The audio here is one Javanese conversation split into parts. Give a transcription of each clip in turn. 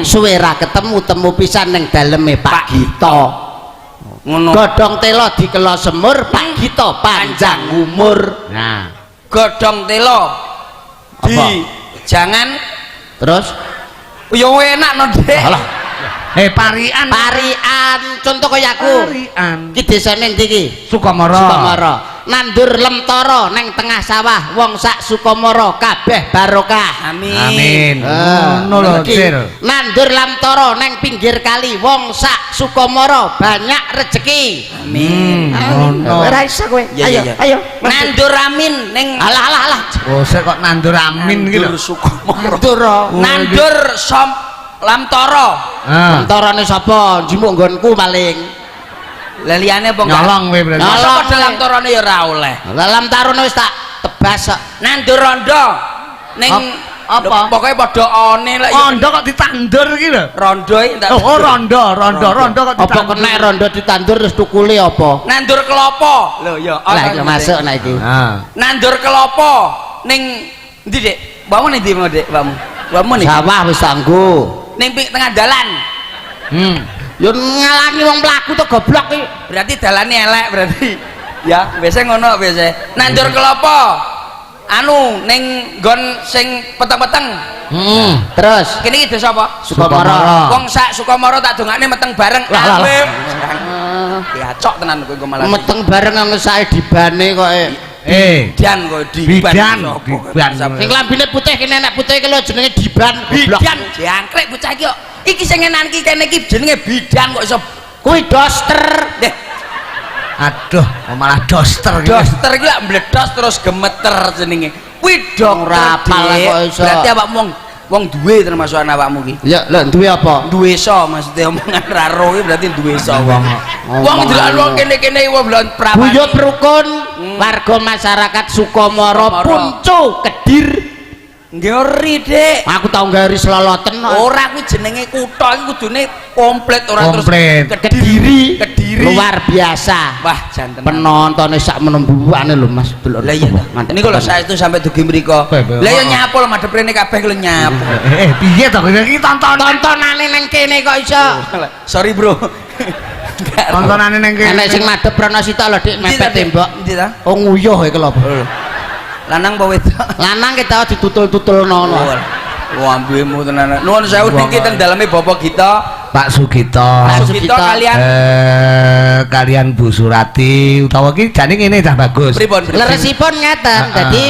suwe ra ketemu temu pisan ning daleme Pak Gito. Ngono. Godhong telo dikelo semur, Pak Gito panjang umur. Nah, Godhong telo di jangan terus yo enak no Dek. alah Parian contoh kaya aku Parian iki desane ndi iki Sukamara nandur lemtoro neng tengah sawah wong sak Sukamara kabeh barokah Amin. ngono lho Cil. nandur lemtoro neng pinggir kali wong sak Sukamara banyak rezeki ngono ora iso kowe Iya. ayo Nandur amin ning alah Bose kok nandur amin iki lho Sukamara. nandur Nandur lamtoro. lemtorone sapa njimuk nggonku paling Lah liyane apa enggak? nyolong kowe berarti Nyolong. Nyolong padha lamtorone ya ora oleh. dalam tarune wis tak tebas kok. Nandur rondo ning Apa? Pokoknya padha one lek rondo kok ditandur iki lho rondo iki entek. rondo kok apa kena rondo ditandur terus tukule apa Nandur kelopo. Lho ya lah iki masuk nek iki Nandur kelopo ning ndi Dik? Mbakmu ning ndi Dik? Mbakmu ning sawah wis tanggo ning tengah dalan. yo ngalangi wong mlaku to goblok iki Berarti dalane elek berarti. Ya, biasa ngono biasa. Nandur kelopo. Anu ning nggon sing peteng-peteng. terus Kene iki desa apa? Sukamara Wong sak Sukamara tak dongakne meteng bareng. Lah. Diacok tenan kowe malah. meteng bareng nang sae dibane kok Diban kowe bidan sing lambine putih kene enak putih iki lho jenenge diban goblok Bidan jangkrik bocah iki kok. Iki sing enak iki kene iki jenenge bidan kok iso. kuwi doster aduh kok malah doster iki Doster iki lak mbledos terus gemeter jenenge. Kuwi dong Ora apal kok iso. Berarti awakmu wong duwe termasuk anak awakmu iki. ya lho duwe apa Duwe so maksudnya omongan raro iki berarti duwe so wong. Wong Omongan delok lo. kene-kene wong belon prawan. buyut rukun warga masyarakat Sukamara Puncu Kedir Ngeri Dik. aku tau gari seloloten Ora kuwi jenenge kutha iki kudune komplit ora terus Komplit. Kediri Kediri. luar biasa Wah, janten. penontonnya sak menembuane lho Mas delok Lah iya ta. Niku lho saya itu sampai dugi mriko. Lah ya nyapu lho madhep rene kabeh lho nyapu. piye to kowe iki tontonane nang kene kok iso Sorry bro. tontonane ning kene enek sing madhep Pranasita lho Dik mepet tembok Endi ta? oh nguyuh iki lho Lanang apa wedok? lanang kita ditutul-tutulno Wah, ambemu tenan. Nuwun sewu niki teng daleme Bapak kita. Pak Sugito Pak Sugito kalian kalian Bu Surati utawa iki jane ngene dah bagus pripun? leresipun ngeten dadi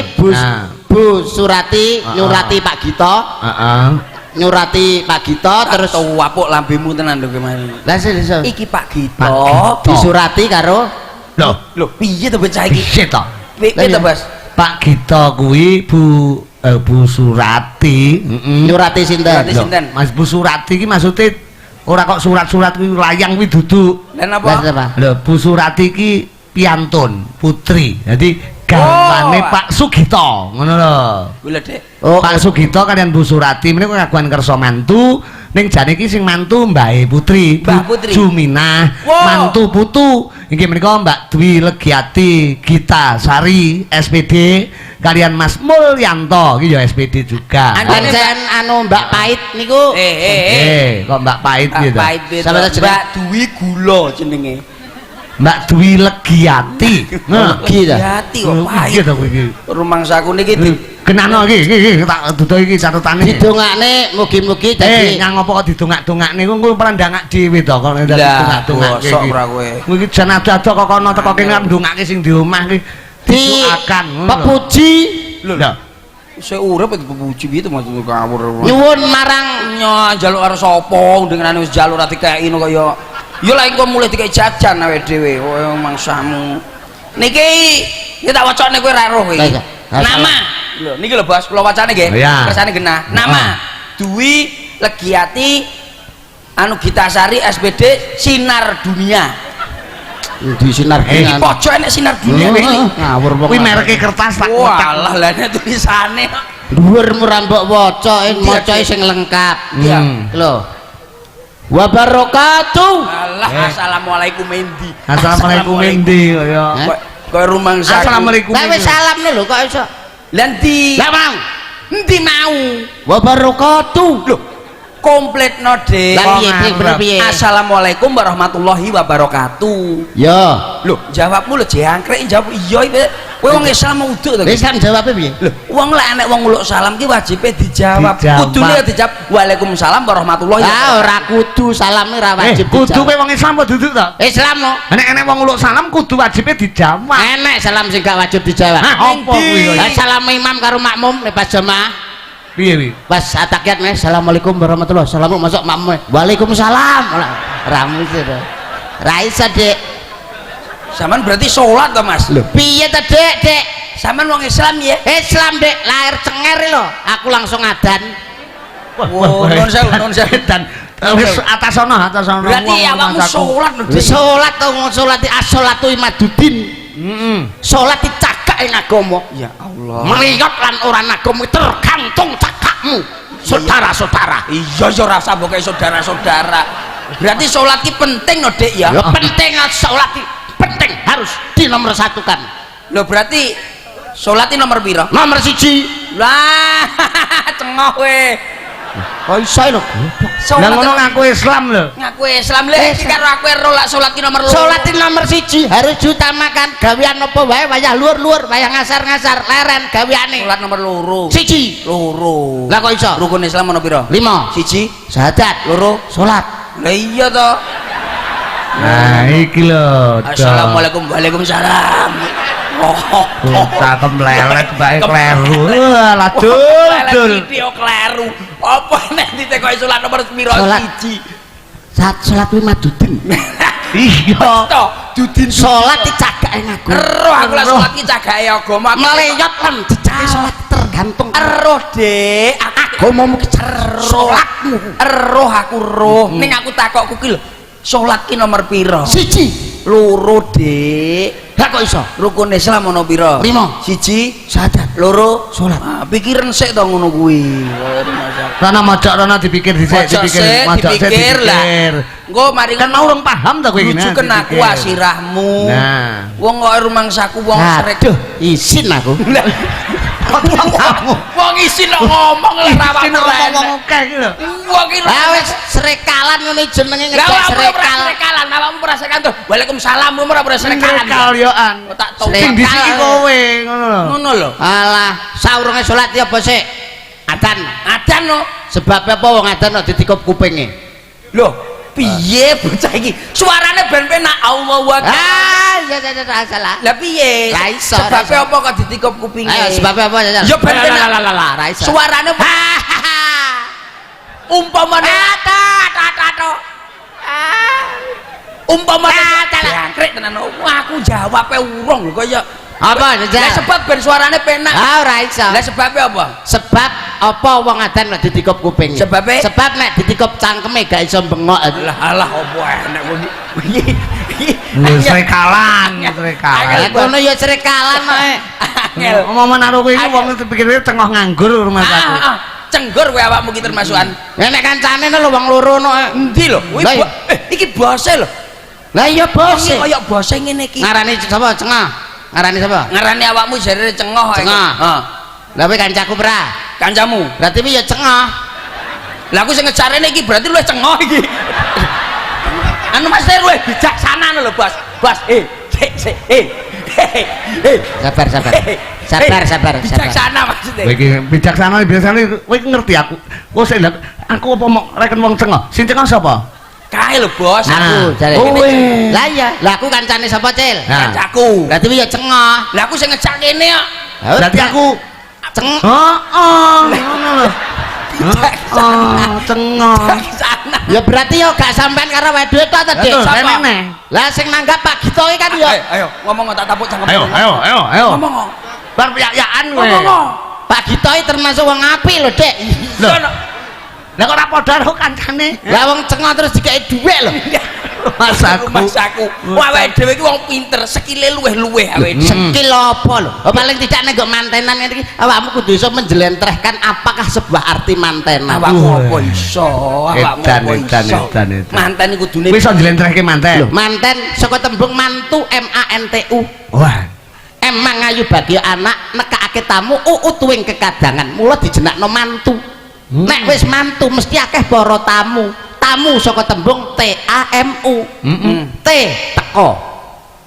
Bu Surati nyurati Pak Gito heeh nyurati Pak Gito terus wapuk lambemu tenan lho kemarin. lah sih Iki Pak Gito. disurati karo lho Piye to bocah iki? piye to Piye to, Bos? Pak Gito kuwi Bu Surati nyurati sinten Nyurati sinten? Mas Bu Surati iki maksude ora kok surat-surat kuwi layang kuwi duduk Lan lah apa? siapa lho Bu Surati iki piantun putri jadi garwane Pak Sugito ngono lho Kuwi lho, Dik. Pak Sugito kalian Bu Surati menika kagungan kersa mantu ning jane iki sing mantu Mbak Putri Mbak Putri. Juminah mantu putu iki menika Mbak Dwi Legiati Gita Sari SPD kalian Mas Mulyanto iki ya SPD juga pancen anu Mbak Pait niku kok Mbak Pait gitu Pahit beda. Sampai jeneng- Mbak Dwi Gula jenenge. Mbak Dwi Legiati Legi ta Hati kok iya pahit. to iki Rumangsaku niki kenano iki tak dudu iki catetane didongakne mugi-mugi dadi nyang apa kok didongak-dongakne ku perandangak dhewe to kok didongak-dongak sok ora kowe. Kowe iki jan ada kok kono teko kene ndongake sing di omah iki didoakan pepuji lho Saya urip itu puji gitu maksudnya ngawur. nyuwun marang Njaluk karo sapa dengenane wis njaluk ra dikeki no kaya ya lha engko mulih dikeki jajan awake dhewe kowe mangsamu. Niki ya tak wacane kowe ra roh iki. Nama. Lho niki lho Bos, kula wacane nggih. Kersane genah. Nama Dwi Legiati anu Gitasari SPD Sinar Dunia. di sinar Iki pojok enek Sinar Dunia iki. ngawur kuwi mereke kertas tak Walah lane tulisane. dhuwur murambok waca macae sing lengkap Iya. lho wa barakatuh Alah assalamualaikum endi. Assalamualaikum endi kaya Kowe rumangsa. Assalamualaikum wis salam lho kok iso Lah ndi? lah mau Endi mau? wa barakatuh Lho, komplit no dek. Lah piye Dik bener piye? Assalamualaikum warahmatullahi wabarakatuh. Ya. Lho, jawabmu lho jangkrik jawab iya kowe wong Islam mau uduk to. Islam jawabnya piye? Lho, wong lek enek wong nguluk salam ki wajibe dijawab. Kudune dijawab Waalaikumsalam warahmatullahi wabarakatuh. Ah ora kudu salame ora wajib kudu dijawab. kowe wong Islam kok duduk to? Islam no. Enek wong nguluk salam kudu wajibe dijawab. Enek salam sing gak wajib dijawab. Apa kuwi? Lah salam imam karo makmum nek pas jamaah. Piye kuwi? Pas atakiyat nih, assalamualaikum warahmatullahi wabarakatuh. Masuk makmum, waalaikumsalam. Ramu itu, Raisa dek. Sampean berarti sholat to Mas? Lho, Piye ta dek? sampean wong Islam ya? Islam dek, lahir cenger lo. Aku langsung adan. Oh, non sewu. Dan wis atas sono. Berarti awakmu sholat lho. Sholat to sholat as-sholatu imaduddin. Sholat dicakak ing agama. Ya Allah. Meliyot lan ora agama tergantung cakakmu. Saudara-saudara. Iya ya rasa boke saudara-saudara. Berarti sholat ki penting no dek ya? Ya penting sholat penting harus dinomorsatukan. Lho berarti sholat nomor piro? Nomor 1. Lah, cengoh kowe. Kok iso lho? Lah ngono ngaku Islam lho. Ngaku Islam lho, iki karo aku lak sholat nomor 2. Sholat nomor 1 harus diutamakan. Gawean apa wae wayah luur-luur, wayah ngasar-ngasar, leren gaweane. Sholat nomor 2. 1. Loro. Lah kok iso? Rukun Islam ono piro? 5. 1. Syahadat. Loro. Salat. Lah iya to. Nah, iki lho. Assalamualaikum. Waalaikumsalam. Oh, tak kemlelet bae kleru. Lah dul. Video kleru. Apa nek ditekoki sholat nomor piro? 1. Salat wimaduddin. Iya. To, dudin Salat dicagake ngaku. Eroh aku lak sholat ki cagake agama. Meleyot lan dicake salat tergantung Eroh, Dek. agamamu ki salatmu. Eroh aku roh. Ning aku takokku ki lho. Sholat ki nomor piro? 1. Loro, Dek. Lah kok iso? Rukun Islam ono piro? 5. 1. Syahadat. Loro. Salat. Ah, pikiran sik to ngono kuwi. Rana mojok rana dipikir dhisik, dipikir lah. Engko mari Kan mau urung paham ta kowe iki. rujuken aku asirahmu. Nah. Wong kok rumangsaku wong srek. Aduh, isin aku. Wong isin kok ngomong lah rawak ngomong akeh iki lho. Wong iki Lah wis srekalan ngene jenenge Lah ngejak awakmu srekal. srekalan, awakmu ora srekalan to. Waalaikumsalam, ora srekalan. Srekal yo an. Tak tau. Sing disiki kowe ngono lho. Ngono lho. Alah, saurunge salat ya apa sik? Adan. Adan no. Sebab apa wong adan kok ditikup kupinge? Lho, piye bocah iki? Suarane ben penak Allahu Akbar. Ah, ya salah. Lah piye? Lah iso, Sebab ra iso. apa kok ditikup kupinge? Ayo sebab apa ya? Ya ben penak. Ra iso. Suarane umpamane umpamane jangkrik tenan. Aku jawabe urung lho kaya Apa Lah jajal? sebab ben suarane penak. Ah ora iso. Lah sebabnya apa? Sebab apa wong adan nek ditikup kupinge? Sebabe? Sebab nek ditikup cangkeme gak iso bengok. Alah apa enak kuwi. Srekalan, Lah srekalan. kono ya srekalan ae. Angel. Ngomong karo kowe iki wong pikirnya tengah nganggur rumah aku. Cenggur kowe awakmu ki termasukan. Nek kancane lho wong loro no. Endi lho? Kuwi Lah, iki bose lho. Lah iya bos. Iki kaya bose ngene iki. Ngarani sapa? Cengah. Ngarani sapa? Ngarani awakmu jarene cengoh. Cengah. Heeh. Lah kowe kancaku pra. Kancamu. Berarti piye ya cengah? Lah aku sing ngejarene iki berarti luwih cengoh iki. Anu Mas luwih bijaksana lho, Bos. Bos, Sabar. Bijaksana maksudnya. Kowe iki bijaksana biasane kowe ngerti aku. Kowe sik aku apa mau reken wong cengah. Sing cengah sapa? Kae lho, Bos. Aku jare. Oh, weh. Lah iya, lah aku kancane sapa, Cil? Nah. Kancaku. Berarti piye ya cengah? Lah aku sing ngejak kene kok. Berarti aku cengah. ngono lho. Cengah. Bijaksana. Ya berarti yo gak sampean karo wae duit to ta, Dik? Betul, Sapa? enak neh. Lah sing nanggap Pak Gito iki kan yo. Ayo, ngomong tak tapuk cangkem. Ayo. Ngomong. Bar piyakan kowe. Ngomong. Pak Gito iki termasuk wong apik lho, Dik. Lho. Lah kok ora padha karo kancane? Lah wong cengah terus dikei dhuwit lho. Masaku. Awake dhewe iki wong pinter, skile luweh-luweh awake. Skill apa lho? Oh, paling tidak nek nggo mantenan ngene iki awakmu kudu iso menjelentrehkan apakah sebuah arti mantenan. Awakmu apa iso? Awakmu apa iso? Edan. Manten iku kudune Kowe iso njlentrehke manten. Lho, manten saka tembung mantu MANTU. Wah. Emang ngayu bagi anak nekakake tamu utuwing kekadangan. Mula dijenakno mantu. Nek wis mantu mesti akeh para tamu. Tamu saka tembung TAMU. T teko.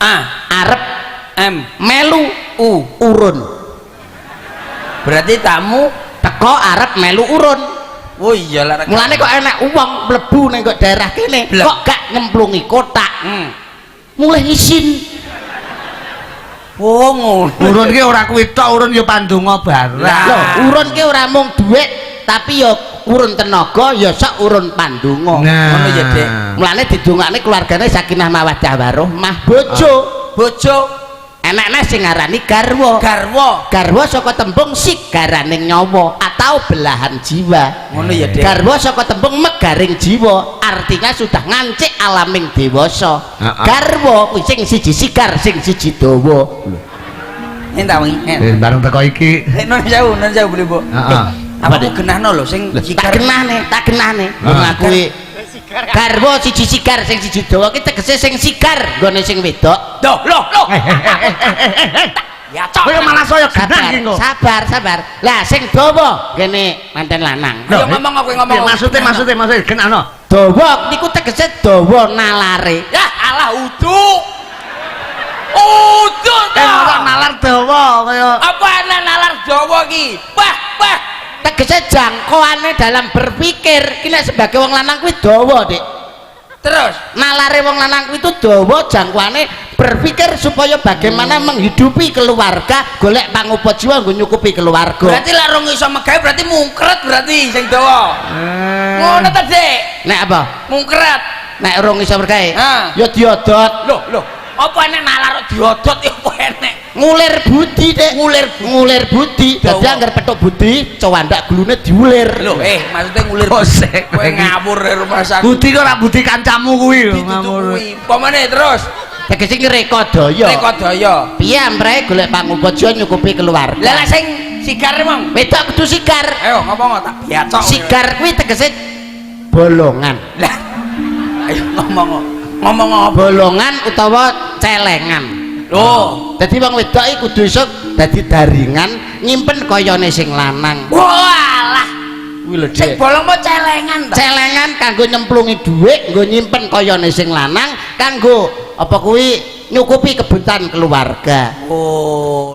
Arep melu urun. Berarti tamu Teko arep melu urun. oh iya lah Mulane kok enek wong mlebu ning kok daerah kene kok gak nyemplungi kotak. Mulai isin. oh ngono Urun ki ora kuwi tok, urun ya pandonga barang. Lho, urun ki ora mung dhuwit tapi ya urun tenaga ya sok urun pandonga. Ngono ya, Dik. Mulane didongakne keluargane sakinah mawaddah warahmah. Bojo enek-enek sing ngarani garwa. Garwa saka tembung sigaraning nyawa atau belahan jiwa. Ngono ya, Dik. Garwa saka tembung megaring jiwa, artinya sudah ngancik alaming dewasa. Garwa kuwi sing siji sigar, sing siji dawa. Entar wingi. Bareng teko iki. Non jauh boleh, Bu. Heeh. Apa dik genahno lho sing Tak genahne. Ngakui garwa siji sigar, sing siji dawa ki tegese sing sigar nggone sing wedok. Loh. Ya cok. Kowe malah saya genah iki kok. Sabar. Lah sing dawa kene manten lanang. Ayo ngomong aku ngomong. Maksudnya genahno. Dawa niku tegese dawa nalare. Ya alah uduk ta. Nalar dawa kaya Apa ana nalar Jawa ki? Wah. Tegese jangkauane dalam berpikir ki nek sebagai wong lanang kuwi dawa, Dik. Terus Nalare wong lanang kuwi itu dawa jangkauane berpikir supaya bagaimana menghidupi keluarga, golek pangupa jiwa nggo nyukupi keluarga. berarti lek rong iso megawe berarti mungkret berarti sing dawa. Ngono ta, Dik? Nek apa? Mungkret. Nek urung iso berkae. Ah. Ya diodot. Loh. Apa enek nalar diodot ya apa enek? Ngulir budi, Dik. Ngulir budi. Dadi Dawa. anggar petuk budi, cowandak glune diulir. Loh, maksudnya ngulir Kosek. kowe ngawur di rumah sakit. budi kok ora budi kancamu kuwi lho ngamur. Ditutui. Pamane terus Tegese ki rekodaya. Rekodaya. Piye ampreh golek pangupa jiwa nyukupi keluarga. Lah lek sing sigar mong. Wedok kudu sigar. Ayo ngomong tak biacok. Sigar kuwi tegese bolongan. Lah. Ayo ngomong apa? Bolongan utawa celengan. Loh. Dadi wong wedok iki kudu iso dadi daringan nyimpen kayane sing lanang. Walah. Kuwi lho, Sing Dik. bolong apa celengan ta? Celengan kanggo nyemplungi dhuwit, nggo nyimpen kayane sing lanang, kanggo apa kuwi nyukupi kebutuhan keluarga. Oh.